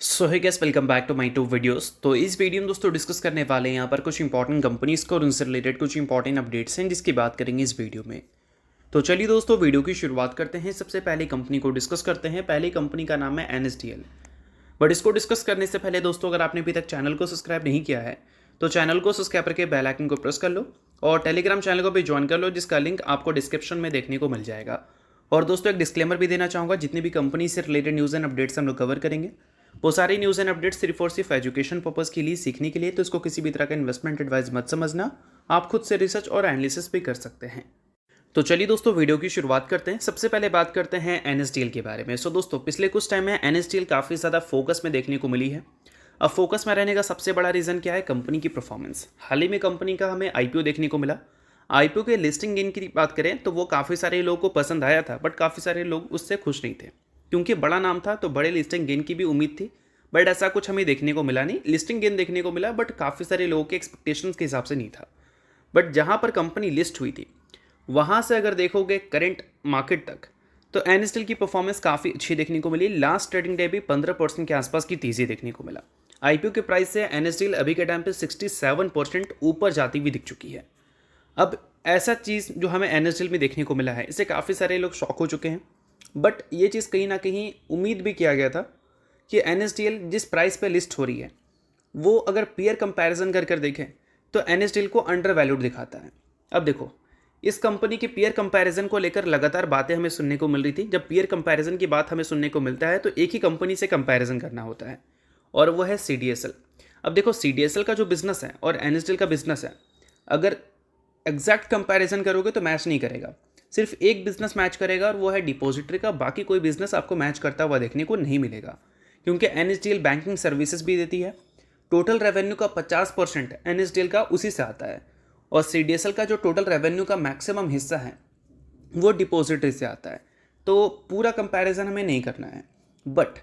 So hi guys, welcome back to my to videos. तो इस video में दोस्तों डिस्कस करने वाले हैं यहाँ पर कुछ इंपॉर्टेंट कंपनीज को और उनसे रिलेटेड कुछ इंपॉर्टेंट अपडेट्स हैं जिसकी बात करेंगे इस वीडियो में। तो चलिए दोस्तों वीडियो की शुरुआत करते हैं। सबसे पहले कंपनी को डिस्कस करते हैं। पहली कंपनी का नाम है NSDL। बट इसको डिस्कस करने से पहले दोस्तों, अगर आपने अभी तक चैनल को सब्सक्राइब नहीं किया है तो चैनल को सब्सक्राइब करके बेल आइकन को प्रेस कर लो और टेलीग्राम चैनल को भी ज्वाइन कर लो, जिसका लिंक आपको डिस्क्रिप्शन में देखने को मिल जाएगा। और दोस्तों एक डिस्क्लेमर भी देना चाहूँगा, जितनी भी कंपनी से रिलेटेड न्यूज़ एंड अपडेट्स हम लोग कवर करेंगे वो सारी न्यूज़ एंड अपडेट्स सिर्फ और सिर्फ एजुकेशन पर्पज़ के लिए, सीखने के लिए, तो इसको किसी भी तरह का इन्वेस्टमेंट एडवाइस मत समझना। आप खुद से रिसर्च और एनालिसिस भी कर सकते हैं। तो चलिए दोस्तों वीडियो की शुरुआत करते हैं। सबसे पहले बात करते हैं NSDL के बारे में। सो दोस्तों पिछले कुछ टाइम में NSDL काफ़ी ज़्यादा फोकस में देखने को मिली है। अब फोकस में रहने का सबसे बड़ा रीज़न क्या है? कंपनी की परफॉर्मेंस। हाल ही में कंपनी का हमें IPO देखने को मिला। IPO के लिस्टिंग गेन की बात करें तो वो काफ़ी सारे लोगों को पसंद आया था, बट काफ़ी सारे लोग उससे खुश नहीं थे क्योंकि बड़ा नाम था तो बड़े लिस्टिंग गेन की भी उम्मीद थी। बट ऐसा कुछ हमें देखने को मिला नहीं। लिस्टिंग गेन देखने को मिला बट काफ़ी सारे लोगों के एक्सपेक्टेशंस के हिसाब से नहीं था। बट जहाँ पर कंपनी लिस्ट हुई थी वहाँ से अगर देखोगे करंट मार्केट तक, तो NSDL की परफॉर्मेंस काफ़ी अच्छी देखने को मिली। लास्ट ट्रेडिंग डे भी 15% के आसपास की तेज़ी देखने को मिला। IPO के प्राइस से NSDL अभी के टाइम पे 67% ऊपर जाती हुई दिख चुकी है। अब ऐसा चीज़ जो हमें NSDL में देखने को मिला है, इससे काफ़ी सारे लोग शॉक हो चुके हैं। बट ये चीज़ कहीं ना कहीं उम्मीद भी किया गया था कि NSDL जिस प्राइस पे लिस्ट हो रही है वो अगर पीयर कंपैरिजन कर कर देखें तो NSDL को अंडर वैल्यूड दिखाता है। अब देखो, इस कंपनी के पीयर कंपैरिजन को लेकर लगातार बातें हमें सुनने को मिल रही थी। जब पीयर कंपैरिजन की बात हमें सुनने को मिलता है तो एक ही कंपनी से कंपैरिजन करना होता है और वो है CDSL। अब देखो, CDSL का जो बिजनेस है और NSDL का बिजनेस है, अगर एग्जैक्ट कंपैरिजन करोगे तो मैच नहीं करेगा। सिर्फ एक बिजनेस मैच करेगा और वो है डिपॉजिटरी का। बाकी कोई बिजनेस आपको मैच करता हुआ देखने को नहीं मिलेगा क्योंकि NSDL बैंकिंग सर्विसेज भी देती है। टोटल रेवेन्यू का 50% NSDL का उसी से आता है और CDSL का जो टोटल रेवेन्यू का मैक्सिमम हिस्सा है वो डिपॉजिटरी से आता है। तो पूरा कंपैरिजन हमें नहीं करना है। बट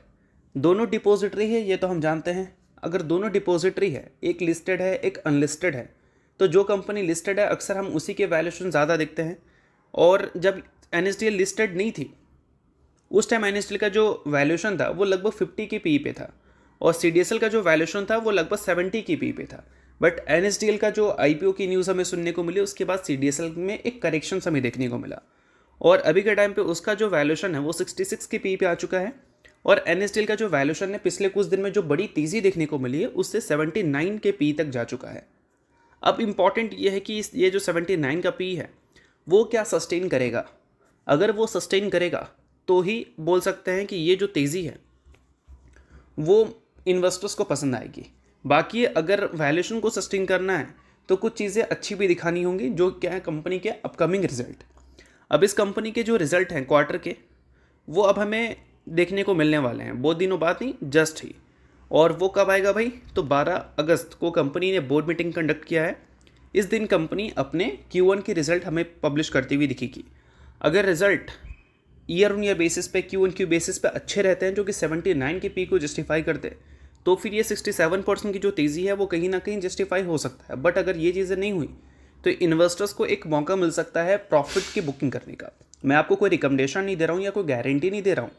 दोनों डिपॉजिटरी है ये तो हम जानते हैं। अगर दोनों डिपॉजिटरी है, एक लिस्टेड है एक अनलिस्टेड है, तो जो कंपनी लिस्टेड है अक्सर हम उसी के वैल्यूएशन ज़्यादा देखते हैं। और जब NSDL लिस्टेड नहीं थी उस टाइम NSDL का जो वैल्यूएशन था वो लगभग 50 की पी पे था और CDSL का जो वैल्यूएशन था वो लगभग 70 की पी पे था। बट NSDL का जो IPO की न्यूज़ हमें सुनने को मिली उसके बाद CDSL में एक करेक्शन हमें देखने को मिला और अभी के टाइम पे उसका जो वैल्यूएशन है वो 66 की पी पे आ चुका है। और NSDL का जो वैल्यूएशन है पिछले कुछ दिन में जो बड़ी तेज़ी देखने को मिली है उससे 79 के पी तक जा चुका है। अब इम्पॉर्टेंट ये है कि ये जो 79 का पी है वो क्या सस्टेन करेगा। अगर वो सस्टेन करेगा तो ही बोल सकते हैं कि ये जो तेज़ी है वो इन्वेस्टर्स को पसंद आएगी। बाकी अगर वैल्यूएशन को सस्टेन करना है तो कुछ चीज़ें अच्छी भी दिखानी होंगी, जो क्या है कंपनी के अपकमिंग रिजल्ट। अब इस कंपनी के जो रिजल्ट हैं क्वार्टर के वो अब हमें देखने को मिलने वाले हैं, बहुत दिनों बाद नहीं, जस्ट ही। और वो कब आएगा भाई? तो 12 अगस्त को कंपनी ने बोर्ड मीटिंग कंडक्ट किया है। इस दिन कंपनी अपने Q1 की रिजल्ट हमें पब्लिश करती हुई दिखेगी। अगर result year on year basis पे, Q1Q बेसिस पे अच्छे रहते हैं जो कि 79 के पी को जस्टिफाई करते हैं, तो फिर ये 67% की जो तेज़ी है वो कहीं ना कहीं जस्टिफाई हो सकता है। बट अगर ये चीज़ें नहीं हुई तो इन्वेस्टर्स को एक मौका मिल सकता है प्रॉफिट की बुकिंग करने का। मैं आपको कोई रिकमेंडेशन नहीं दे रहा हूँ या कोई गारंटी नहीं दे रहा हूँ।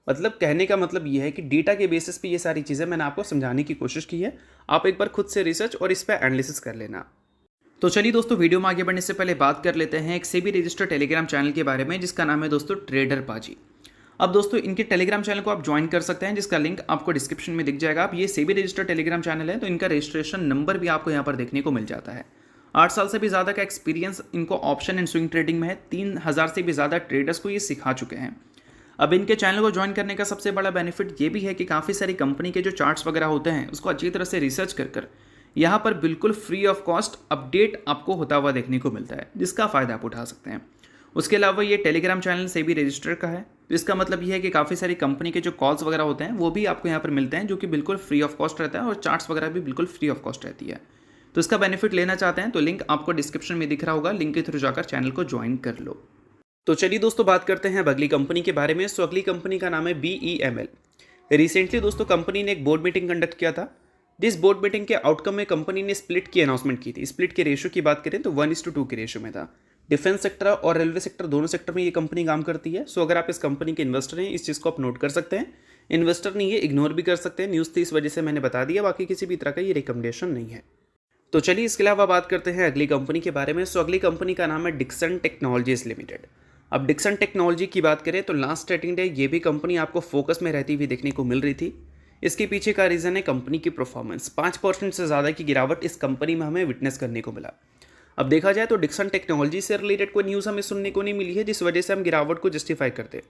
मतलब कहने का मतलब ये है कि डेटा के बेसिस पे ये सारी चीज़ें मैंने आपको समझाने की कोशिश की है। आप एक बार खुद से रिसर्च और इस पर एनालिसिस कर लेना। तो चलिए दोस्तों वीडियो में आगे बढ़ने से पहले बात कर लेते हैं एक सेबी रजिस्टर्ड टेलीग्राम चैनल के बारे में जिसका नाम है दोस्तों ट्रेडर पाजी। अब दोस्तों इनके टेलीग्राम चैनल को आप ज्वाइन कर सकते हैं जिसका लिंक आपको डिस्क्रिप्शन में दिख जाएगा। आप ये सेबी रजिस्टर्ड टेलीग्राम चैनल है तो इनका रजिस्ट्रेशन नंबर भी आपको यहाँ पर देखने को मिल जाता है। 8 साल से भी ज़्यादा का एक्सपीरियंस इनको ऑप्शन एंड स्विंग ट्रेडिंग में है। 3000 से भी ज़्यादा ट्रेडर्स को ये सिखा चुके हैं। अब इनके चैनल को ज्वाइन करने का सबसे बड़ा बेनिफिट ये भी है कि काफ़ी सारी कंपनी के जो चार्ट्स वगैरह होते हैं उसको अच्छी तरह से रिसर्च कर यहाँ पर बिल्कुल फ्री ऑफ कॉस्ट अपडेट आपको होता हुआ देखने को मिलता है, जिसका फ़ायदा आप उठा सकते हैं। उसके अलावा ये टेलीग्राम चैनल से भी रजिस्टर का है, तो इसका मतलब ये है कि काफ़ी सारी कंपनी के जो कॉल्स वगैरह होते हैं वो भी आपको यहाँ पर मिलते हैं, जो कि बिल्कुल फ्री ऑफ कॉस्ट रहता है और चार्ट्स वगैरह भी बिल्कुल फ्री ऑफ कॉस्ट रहती है। तो इसका बेनिफिट लेना चाहते हैं तो लिंक आपको डिस्क्रिप्शन में दिख रहा होगा, लिंक के थ्रू जाकर चैनल को ज्वाइन कर लो। तो चलिए दोस्तों बात करते हैं अब अगली कंपनी के बारे में। सो अगली कंपनी का नाम है BEML। रिसेंटली दोस्तों कंपनी ने एक बोर्ड मीटिंग कंडक्ट किया था, जिस बोर्ड मीटिंग के आउटकम में कंपनी ने स्प्लिट की अनाउंसमेंट की थी। स्प्लिट के रेशो की बात करें तो 1:2 के रेशो में था। डिफेंस सेक्टर और रेलवे सेक्टर दोनों सेक्टर में ये कंपनी काम करती है। सो अगर आप इस कंपनी के इन्वेस्टर हैं इस चीज़ को आप नोट कर सकते हैं इन्वेस्टर नहीं है, इग्नोर भी कर सकते हैं, न्यूज़ थी इस वजह से मैंने बता दिया, बाकी किसी भी तरह का ये रिकमेंडेशन नहीं है। तो चलिए इसके अलावा बात करते हैं अगली कंपनी के बारे में। सो अगली कंपनी का नाम है डिक्सन टेक्नोलॉजीज लिमिटेड। अब डिक्सन टेक्नोलॉजी की बात करें तो लास्ट ट्रेडिंग डे ये भी कंपनी आपको फोकस में रहती हुई देखने को मिल रही थी। इसके पीछे का रीज़न है कंपनी की परफॉर्मेंस। 5% से ज़्यादा की गिरावट इस कंपनी में हमें विटनेस करने को मिला। अब देखा जाए तो डिक्सन टेक्नोलॉजी से रिलेटेड कोई न्यूज़ हमें सुनने को नहीं मिली है जिस वजह से हम गिरावट को जस्टिफाई करते।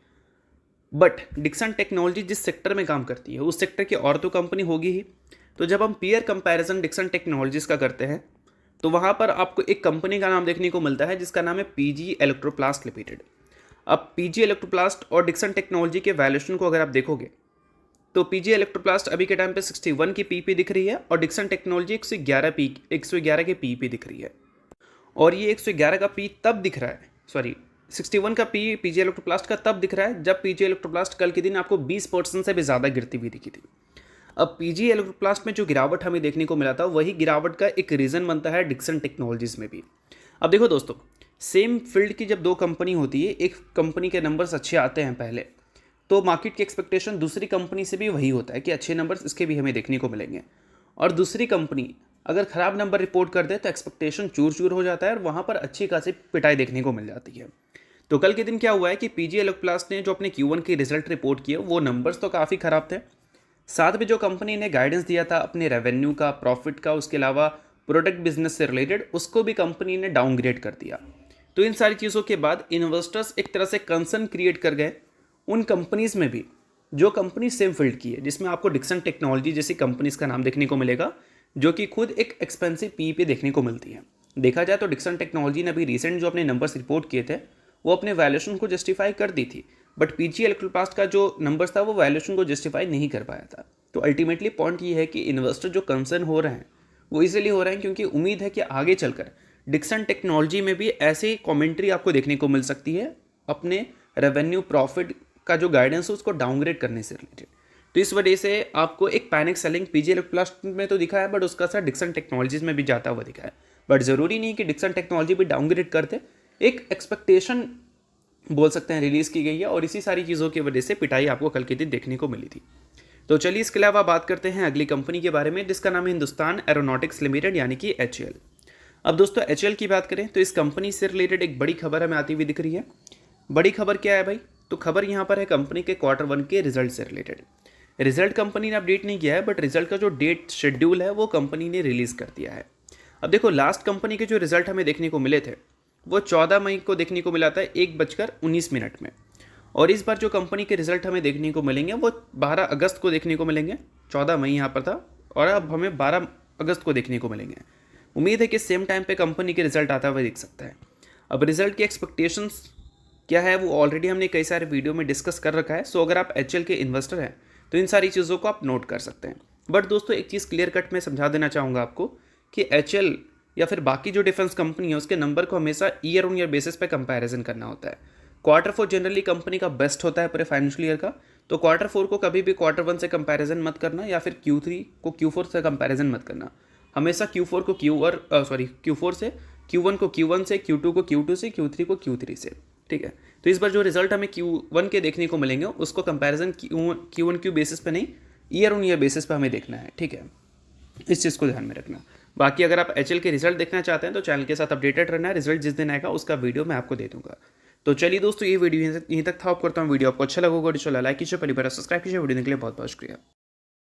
बट डिक्सन टेक्नोलॉजी जिस सेक्टर में काम करती है उस सेक्टर की और तो कंपनी होगी ही। तो जब हम पीयर कंपैरिजन डिक्सन टेक्नोलॉजीज का करते हैं तो वहाँ पर आपको एक कंपनी का नाम देखने को मिलता है जिसका नाम है पीजी इलेक्ट्रोप्लास्ट लिमिटेड। अब पीजी इलेक्ट्रोप्लास्ट और डिक्सन टेक्नोलॉजी के वैल्यूएशन को अगर आप देखोगे तो पीजी इलेक्ट्रोप्लास्ट अभी के टाइम पे 61 की पीपी दिख रही है और डिक्सन टेक्नोलॉजी 111 के पीपी दिख रही है। और ये 111 का पी तब दिख रहा है, सॉरी 61 का पी पीजी इलेक्ट्रोप्लास्ट का तब दिख रहा है जब पीजी इलेक्ट्रोप्लास्ट कल के दिन आपको 20% से भी ज़्यादा गिरती हुई दिखी थी। अब पीजी इलेक्ट्रोप्लास्ट में जो गिरावट हमें देखने को मिला था वही गिरावट का एक रीज़न बनता है डिक्सन टेक्नोलॉजीज़ में भी। अब देखो दोस्तों, सेम फील्ड की जब दो कंपनी होती है, एक कंपनी के नंबर्स अच्छे आते हैं पहले तो मार्केट की एक्सपेक्टेशन दूसरी कंपनी से भी वही होता है कि अच्छे नंबर्स इसके भी हमें देखने को मिलेंगे। और दूसरी कंपनी अगर ख़राब नंबर रिपोर्ट कर दे तो एक्सपेक्टेशन चूर चूर हो जाता है और वहाँ पर अच्छी खासी पिटाई देखने को मिल जाती है। तो कल के दिन क्या हुआ है कि पीजी इलेक्ट्रोप्लास्ट ने जो अपने Q1 की रिजल्ट रिपोर्ट किए वो नंबर्स तो काफ़ी ख़राब थे। साथ में जो कंपनी ने गाइडेंस दिया था अपने रेवेन्यू का, प्रॉफिट का, उसके अलावा प्रोडक्ट बिजनेस से रिलेटेड, उसको भी कंपनी ने डाउनग्रेड कर दिया। तो इन सारी चीज़ों के बाद इन्वेस्टर्स एक तरह से कंसर्न क्रिएट कर गए उन कंपनीज़ में भी जो कंपनी सेम फील्ड की है, जिसमें आपको डिक्सन टेक्नोलॉजी जैसी कंपनीज़ का नाम देखने को मिलेगा जो कि खुद एक एक्सपेंसिव पी पे देखने को मिलती है। देखा जाए तो डिक्सन टेक्नोलॉजी ने अभी रिसेंट जो अपने नंबर्स रिपोर्ट किए थे वो अपने वैल्यूएशन को जस्टिफाई कर दी थी, बट पीजी इलेक्ट्रोप्लास्ट का जो नंबर्स था वो वैल्यूएशन को जस्टिफाई नहीं कर पाया था। तो अल्टीमेटली पॉइंट ये है कि इन्वेस्टर जो कंसर्न हो रहे हैं वो इसलिए हो रहे हैं क्योंकि उम्मीद है कि आगे चलकर डिक्सन टेक्नोलॉजी में भी ऐसी कमेंट्री आपको देखने को मिल सकती है अपने रेवेन्यू प्रॉफिट का जो गाइडेंस है उसको डाउनग्रेड करने से रिलेटेड। तो इस वजह से आपको एक पैनिक सेलिंग पीजी इलेक्ट्रोप्लास्ट में तो दिखा है बट उसका असर डिक्सन टेक्नोलॉजीज में भी जाता हुआ दिखा है। बट ज़रूरी नहीं कि डिक्सन टेक्नोलॉजी भी डाउनग्रेड करते, एक एक्सपेक्टेशन बोल सकते हैं रिलीज़ की गई है और इसी सारी चीज़ों की वजह से पिटाई आपको कल के दिन देखने को मिली थी। तो चलिए इसके अलावा बात करते हैं अगली कंपनी के बारे में जिसका नाम है हिंदुस्तान एरोनॉटिक्स लिमिटेड यानी कि HAL। अब दोस्तों HAL की बात करें तो इस कंपनी से रिलेटेड एक बड़ी खबर हमें आती हुई दिख रही है। बड़ी खबर क्या है भाई? तो खबर यहाँ पर है कंपनी के Q1 के रिजल्ट से रिलेटेड। रिजल्ट कंपनी ने अपडेट नहीं किया है बट रिजल्ट का जो डेट शेड्यूल है वो कंपनी ने रिलीज़ कर दिया है। अब देखो, लास्ट कंपनी के जो रिजल्ट हमें देखने को मिले थे वो 14 मई को देखने को मिला था 1:19 में, और इस बार जो कंपनी के रिजल्ट हमें देखने को मिलेंगे वो 12 अगस्त को देखने को मिलेंगे। 14 मई यहाँ पर था और अब हमें 12 अगस्त को देखने को मिलेंगे। उम्मीद है कि सेम टाइम पे कंपनी के रिजल्ट आता हुआ दिख सकता है। अब रिजल्ट की एक्सपेक्टेशंस क्या है वो ऑलरेडी हमने कई सारे वीडियो में डिस्कस कर रखा है। सो अगर आप HAL के इन्वेस्टर हैं तो इन सारी चीज़ों को आप नोट कर सकते हैं। बट दोस्तों एक चीज़ क्लियर कट में समझा देना चाहूँगा आपको कि HAL या फिर बाकी जो डिफेंस कंपनी है उसके नंबर को हमेशा ईयर ऑन ईयर बेसिस पे कंपैरिजन करना होता है। Q4 जनरली कंपनी का बेस्ट होता है पूरे फाइनेंशियल ईयर का, तो Q4 को कभी भी Q1 से कंपैरिजन मत करना या फिर Q3 को Q4 से कंपैरिजन मत करना। हमेशा Q4 को Q4 से, Q1 को Q1 से, Q2 को Q2 से, Q3 को Q3 से, ठीक है। तो इस बार जो रिजल्ट हमें Q1 के देखने को मिलेंगे उसको कंपैरिजन Q1 बेसिस पे नहीं, ईयर ऑन ईयर बेसिस पे हमें देखना है, ठीक है। इस चीज़ को ध्यान में रखना। बाकी अगर आप HAL के रिजल्ट देखना चाहते हैं तो चैनल के साथ अपडेटेड रहना है। रिजल्ट जिस दिन आएगा उसका वीडियो मैं आपको दे दूंगा। तो चलिए दोस्तों, ये वीडियो यहीं तक था। आप करता हूँ वीडियो आपको अच्छा लगा होगा, लाइक कीजिए, पहली बार सब्सक्राइब कीजिए। वीडियो के लिए बहुत बहुत शुक्रिया।